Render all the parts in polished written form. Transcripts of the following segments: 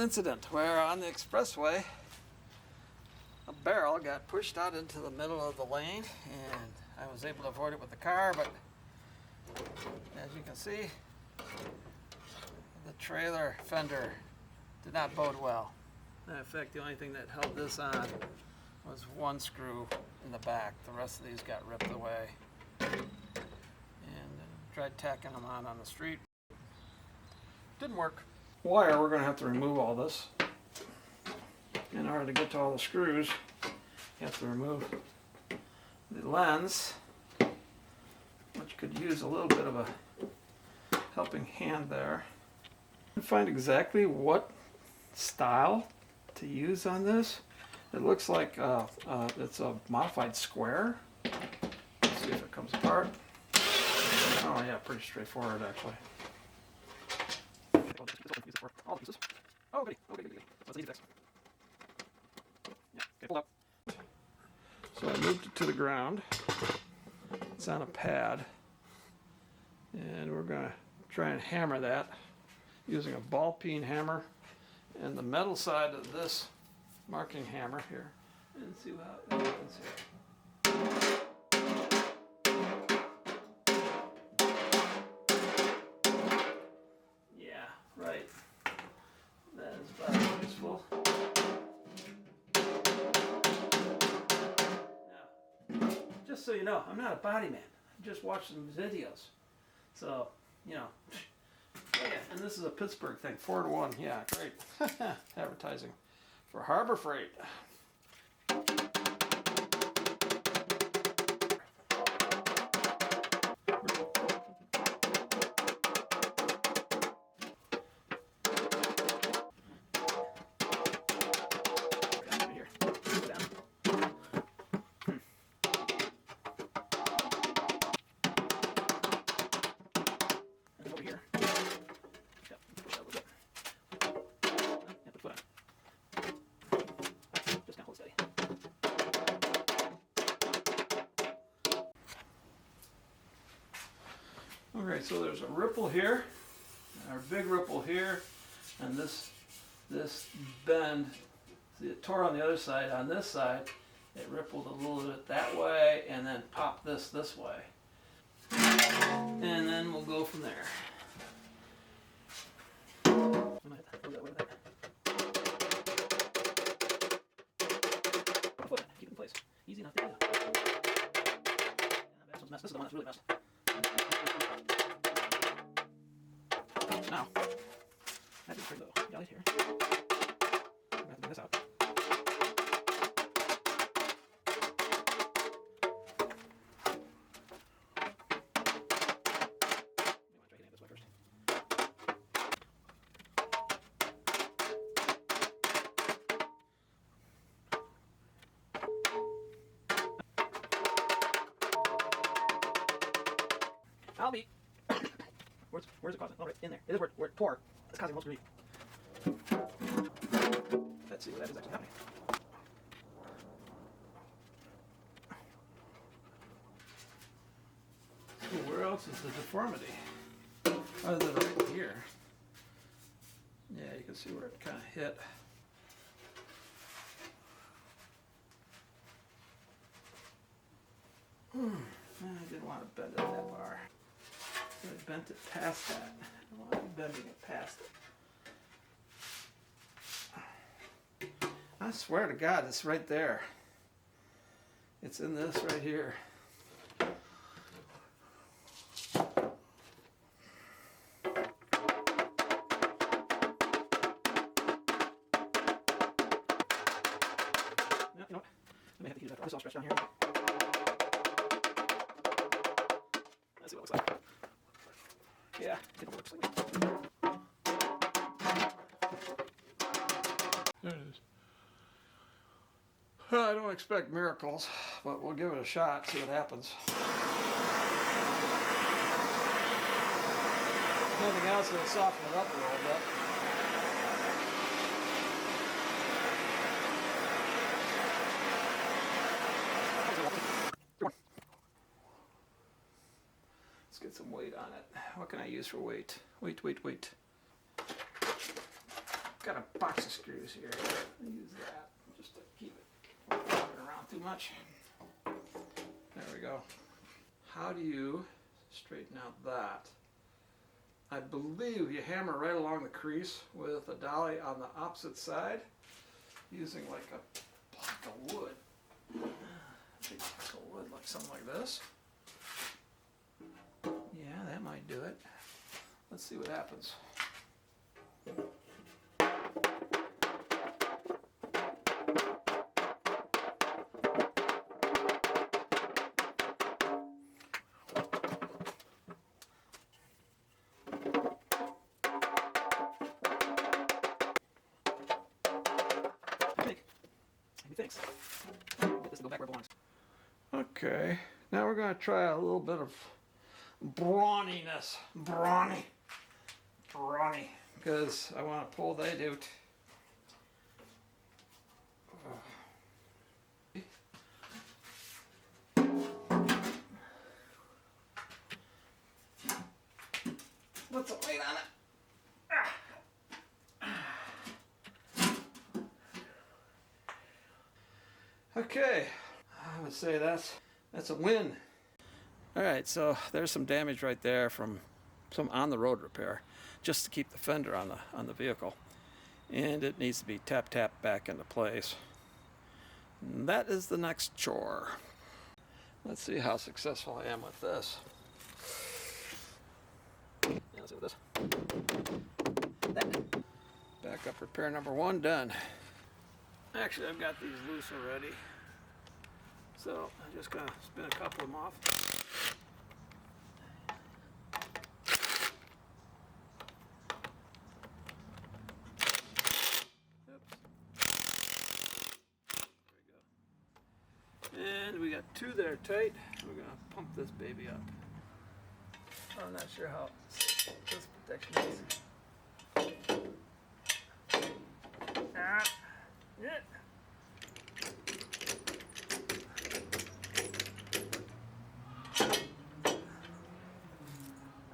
incident where on the expressway a barrel got pushed out into the middle of the lane, and I was able to avoid it with the car, but as you can see, the trailer fender did not bode well. In fact, the only thing that held this on was one screw in the back. The rest of these got ripped away. And tried tacking them on the street. Didn't work. Wire, we're going to have to remove all this. In order to get to all the screws, you have to remove the lens, which could use a little bit of a helping hand there. And find exactly what style to use on this. It looks like it's a modified square. Let's see if it comes apart. Oh yeah, pretty straightforward actually. All the pieces. Oh goody, oh goody, goody. That's an easy fix. Yeah, okay, pull up. So I moved it to the ground. It's on a pad. And we're going to try and hammer that using a ball peen hammer and the metal side of this marking hammer here, and see how it happens here. Yeah, right. That is about useful. Now, just so you know, I'm not a body man. I just watch some videos. So, you know. Oh yeah, and this is a Pittsburgh thing, 4-to-1. Yeah, great. Advertising for Harbor Freight. Okay, so there's a ripple here, our big ripple here, and this bend, see it tore on the other side. On this side, it rippled a little bit that way, and then popped this way. And then we'll go from there. Keep it in place. Easy enough to do. This is the one that's really messed. Now, that is pretty low. Got it here. I'm going to have to get this out. I'll be. Where's it causing? Oh, right in there. It is where it tore. It's causing most grief. Let's see what that is actually happening. So where else is the deformity? Other than right here. Yeah, you can see where it kind of hit. I didn't want to bend it that far. I bent it past that. I don't want to be bending it past it. I swear to God, it's right there. It's in this right here. You know what? I may have to use that. This all stretched down here. Let's see what it looks like. Yeah, it looks like that. There it is. Well, I don't expect miracles, but we'll give it a shot, see what happens. If nothing else, it'll soften it up a little bit. Let's get some weight on it. What can I use for weight? Weight. got a box of screws here. I'll use that just to keep it moving around too much. There we go. How do you straighten out that? I believe you hammer right along the crease with a dolly on the opposite side using like a block of wood. A big block of wood, like something like this. Yeah, that might do it. Let's see what happens. Thanks. Get this to go back where it belongs. Okay, now we're going to try a little bit of brawniness. Brawny. Because I want to pull that out. Put some weight on it. Okay, I would say that's a win. All right, so there's some damage right there from some on-the-road repair, just to keep the fender on the vehicle, and it needs to be tapped back into place. And that is the next chore. Let's see how successful I am with this. Yeah, let's see with this. Backup repair number 1 done. Actually, I've got these loose already, so I'm just going to spin a couple of them off. Oops. There we go. And we got 2 there tight. We're going to pump this baby up. I'm not sure how this protection is. Yeah.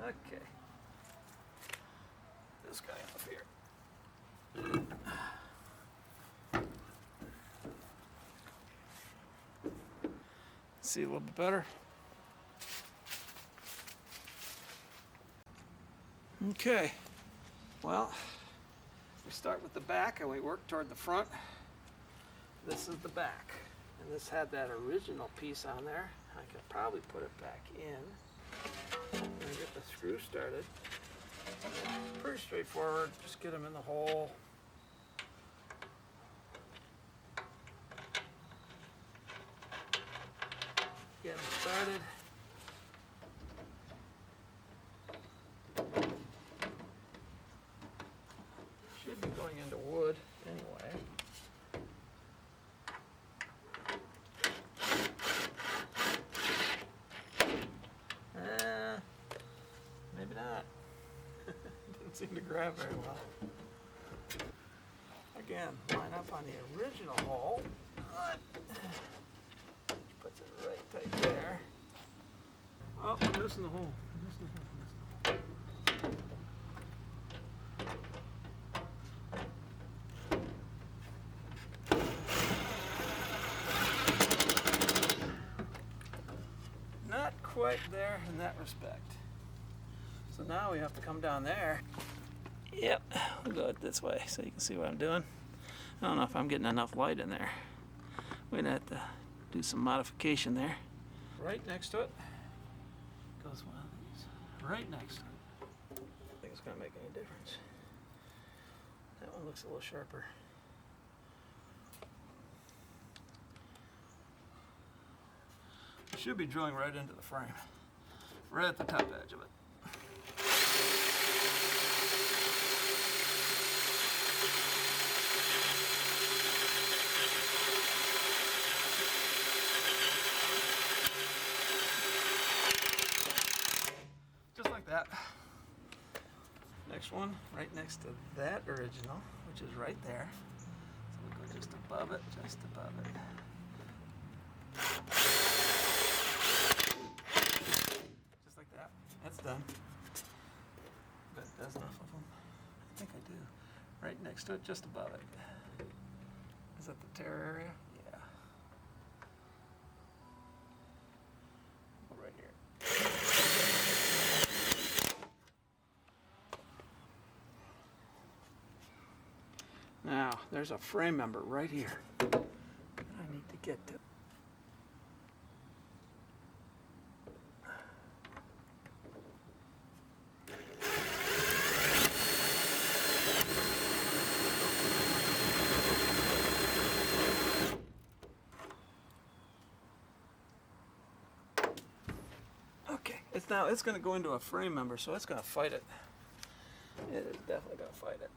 Okay. This guy up here. See a little bit better. Okay. Well, we start with the back and we work toward the front. This is the back, and this had that original piece on there. I could probably put it back in and get the screw started. Pretty straightforward, just get them in the hole. Get them started. Should be going into wood anyway. Maybe not. Didn't seem to grab very well. Again, line up on the original hole. Puts it right tight there. Oh, I'm missing the hole. Not quite there in that respect. So now we have to come down there. Yep, we'll go it this way so you can see what I'm doing. I don't know if I'm getting enough light in there. We're gonna have to do some modification there. Right next to it goes one of these. Right next to it. I don't think it's gonna make any difference. That one looks a little sharper. It should be drilling right into the frame. Right at the top edge of it. Just like that. Next one, right next to that original, which is right there. So we'll go just above it, just above it. Just like that. That's done. But that's enough of them. I think I do. right next to it, just above it. Is that the tear area? Yeah. Right here. Now, there's a frame member right here. I need to get to. Okay, it's going to go into a frame member, so it's going to fight it. It is definitely going to fight it.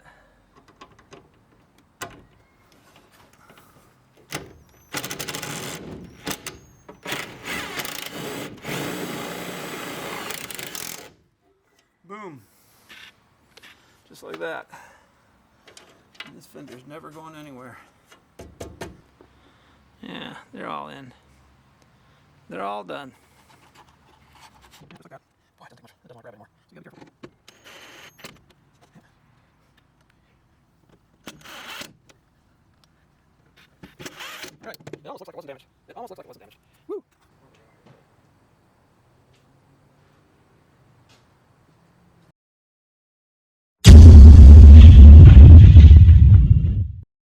Boom. Just like that. And this fender's never going anywhere. Yeah, they're all in. They're all done. Just like that. Boy, it doesn't take much. It doesn't want to grab anymore. So you gotta be careful. Right. It almost looks like it wasn't damaged. It almost looks like it wasn't damaged. Woo!